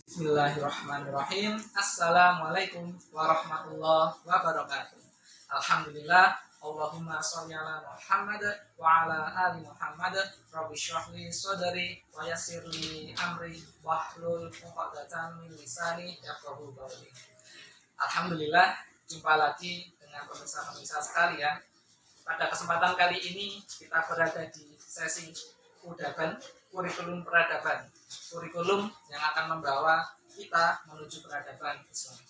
Bismillahirrahmanirrahim. Assalamualaikum warahmatullahi wabarakatuh. Alhamdulillah. Allahumma sholli ala Muhammad wa ala ali Muhammad. Rabbi shrah li sadri wa yassir li amri wahlul 'uqdatam min lisani yafqahu qawli. Alhamdulillah, jumpa lagi dengan pemirsa-pemirsa sekalian. Pada kesempatan kali ini kita berada di sesi Udaban, kurikulum peradaban. Kurikulum yang akan membawa kita menuju peradaban Islam.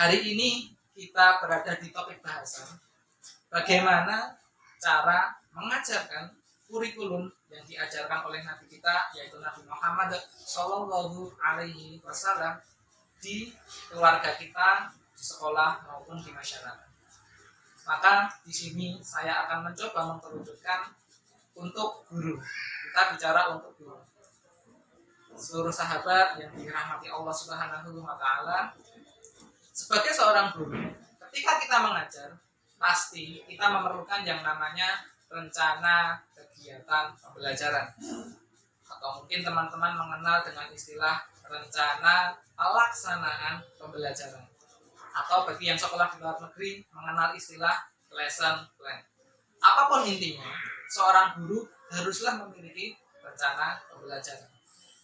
Hari ini kita berada di topik bahasan bagaimana cara mengajarkan kurikulum yang diajarkan oleh Nabi kita, yaitu Nabi Muhammad Shallallahu Alaihi Wasallam di keluarga kita, di sekolah maupun di masyarakat. Maka di sini saya akan mencoba mengerucutkan untuk guru. Kita bicara untuk guru. Seluruh sahabat yang dirahmati Allah Subhanahu wa taala, sebagai seorang guru, ketika kita mengajar, pasti kita memerlukan yang namanya rencana kegiatan pembelajaran. Atau mungkin teman-teman mengenal dengan istilah rencana pelaksanaan pembelajaran. Atau bagi yang sekolah di luar negeri mengenal istilah lesson plan. Apapun intinya, seorang guru haruslah memiliki rencana pembelajaran.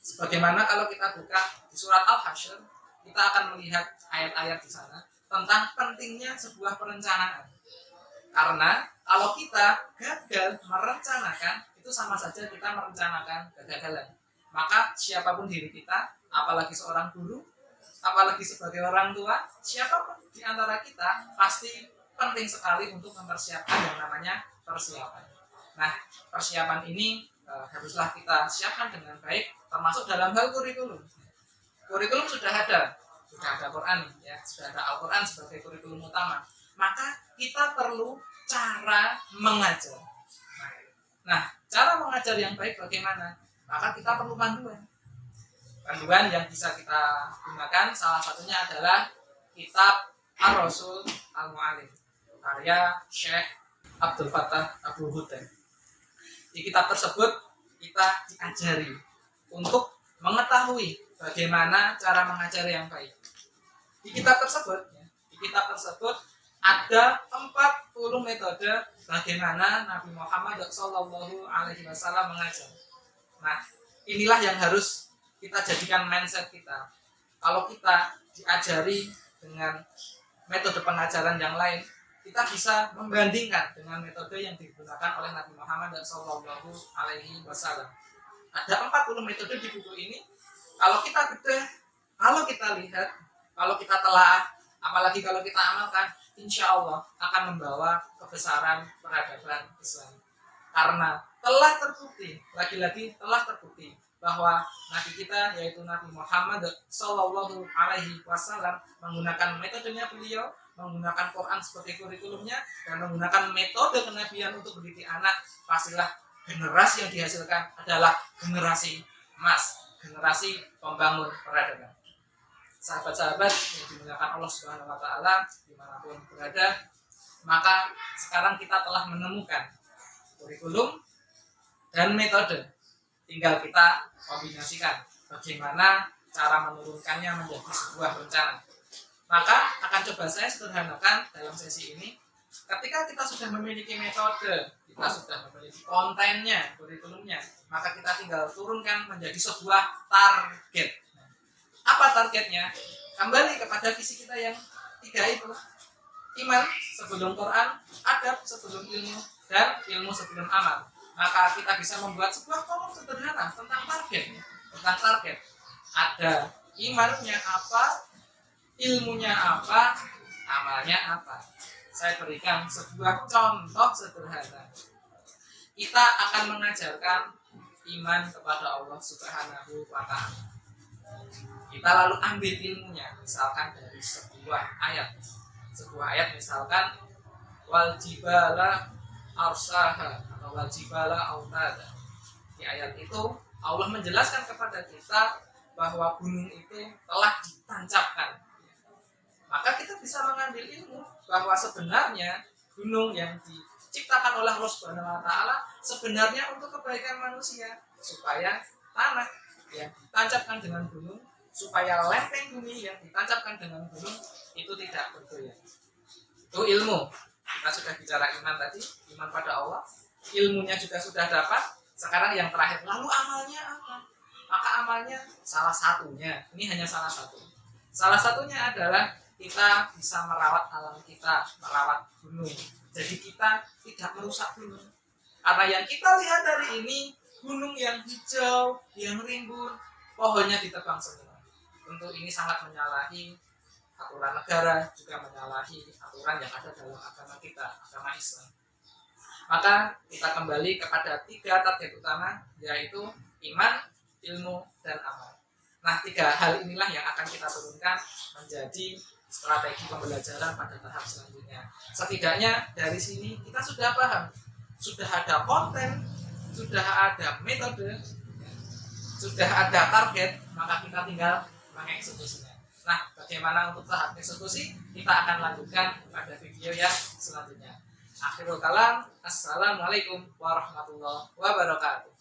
Sebagaimana kalau kita buka di surat Al-Hasyr, kita akan melihat ayat-ayat di sana tentang pentingnya sebuah perencanaan. Karena kalau kita gagal merencanakan, itu sama saja kita merencanakan kegagalan. Maka siapapun diri kita, apalagi seorang guru, apalagi sebagai orang tua, siapapun di antara kita pasti penting sekali untuk mempersiapkan yang namanya persiapan. Nah, persiapan ini haruslah kita siapkan dengan baik, termasuk dalam hal kurikulum. Kurikulum sudah ada Quran, ya, sudah ada Al-Quran sebagai kurikulum utama. Maka kita perlu cara mengajar. Nah, cara mengajar yang baik bagaimana? Maka kita perlu panduan. Panduan yang bisa kita gunakan salah satunya adalah kitab Ar-Rasul Al-Mu'alim, karya Syekh Abdul Fattah Abu Hudain. Di kitab tersebut kita diajari untuk mengetahui bagaimana cara mengajar yang baik. Di kitab tersebut ada 40 metode bagaimana Nabi Muhammad Shallallahu Alaihi Wasallam mengajar. Nah, inilah yang harus kita jadikan mindset kita. Kalau kita diajari dengan metode pengajaran yang lain, kita bisa membandingkan dengan metode yang digunakan oleh Nabi Muhammad Shallallahu Alaihi Wasallam. Ada 40 metode di buku ini. Kalau kita bedah, kalau kita lihat, kalau kita telah, apalagi kalau kita amalkan, insya Allah akan membawa kebesaran peradaban Islam. Karena telah terbukti, lagi-lagi telah terbukti bahwa Nabi kita, yaitu Nabi Muhammad Shallallahu Alaihi Wasallam, menggunakan metodenya beliau, menggunakan Quran sebagai kurikulumnya, dan menggunakan metode kenabian untuk mendidik anak. Pastilah generasi yang dihasilkan adalah generasi emas, generasi pembangun peradaban. Sahabat-sahabat yang dimuliakan Allah Subhanahu wa taala dimanapun berada, maka sekarang kita telah menemukan kurikulum dan metode. Tinggal kita kombinasikan bagaimana cara menurunkannya menjadi sebuah rencana. Maka akan coba saya sederhanakan dalam sesi ini. Ketika kita sudah memiliki metode, kita sudah memiliki kontennya, kurikulumnya, maka kita tinggal turunkan menjadi sebuah target. Apa targetnya? Kembali kepada visi kita yang 3 itu. Iman sebelum Quran, adab sebelum ilmu, dan ilmu sebelum amal. Maka kita bisa membuat sebuah kolom sederhana tentang target. Tentang target. Ada imannya apa, ilmunya apa, amalnya apa. Saya berikan sebuah contoh sederhana. Kita akan mengajarkan iman kepada Allah Subhanahu wa taala. Kita lalu ambil ilmunya, misalkan dari sebuah ayat. Sebuah ayat misalkan wal jibala arsaha atau wal jibala autada. Di ayat itu Allah menjelaskan kepada kita bahwa gunung itu telah ditancapkan. Maka kita bisa mengambil ilmu bahwa sebenarnya gunung yang diciptakan oleh Allah Subhanahu wa taala sebenarnya untuk kebaikan manusia, supaya tanah yang ditancapkan dengan gunung supaya lempeng bumi yang ditancapkan dengan gunung itu tidak bergoyang. Itu ilmu. Kita sudah bicara iman tadi, iman pada Allah, ilmunya juga sudah dapat. Sekarang yang terakhir, lalu amalnya apa? Maka amalnya salah satunya, ini hanya salah satu. Salah satunya adalah kita bisa merawat alam kita, merawat gunung. Jadi kita tidak merusak gunung. Karena yang kita lihat dari ini, gunung yang hijau, yang rimbun, pohonnya ditebang semua. Tentu ini sangat menyalahi aturan negara, juga menyalahi aturan yang ada dalam agama kita, agama Islam. Maka kita kembali kepada 3 target utama, yaitu iman, ilmu, dan amal. Nah, 3 hal inilah yang akan kita turunkan menjadi strategi pembelajaran pada tahap selanjutnya. Setidaknya dari sini kita sudah paham, sudah ada konten, sudah ada metode, sudah ada target, maka kita tinggal mengeksekusinya. Nah, bagaimana untuk tahap eksekusi? Kita akan lanjutkan pada video yang selanjutnya. Akhirul kalam, assalamualaikum warahmatullahi wabarakatuh.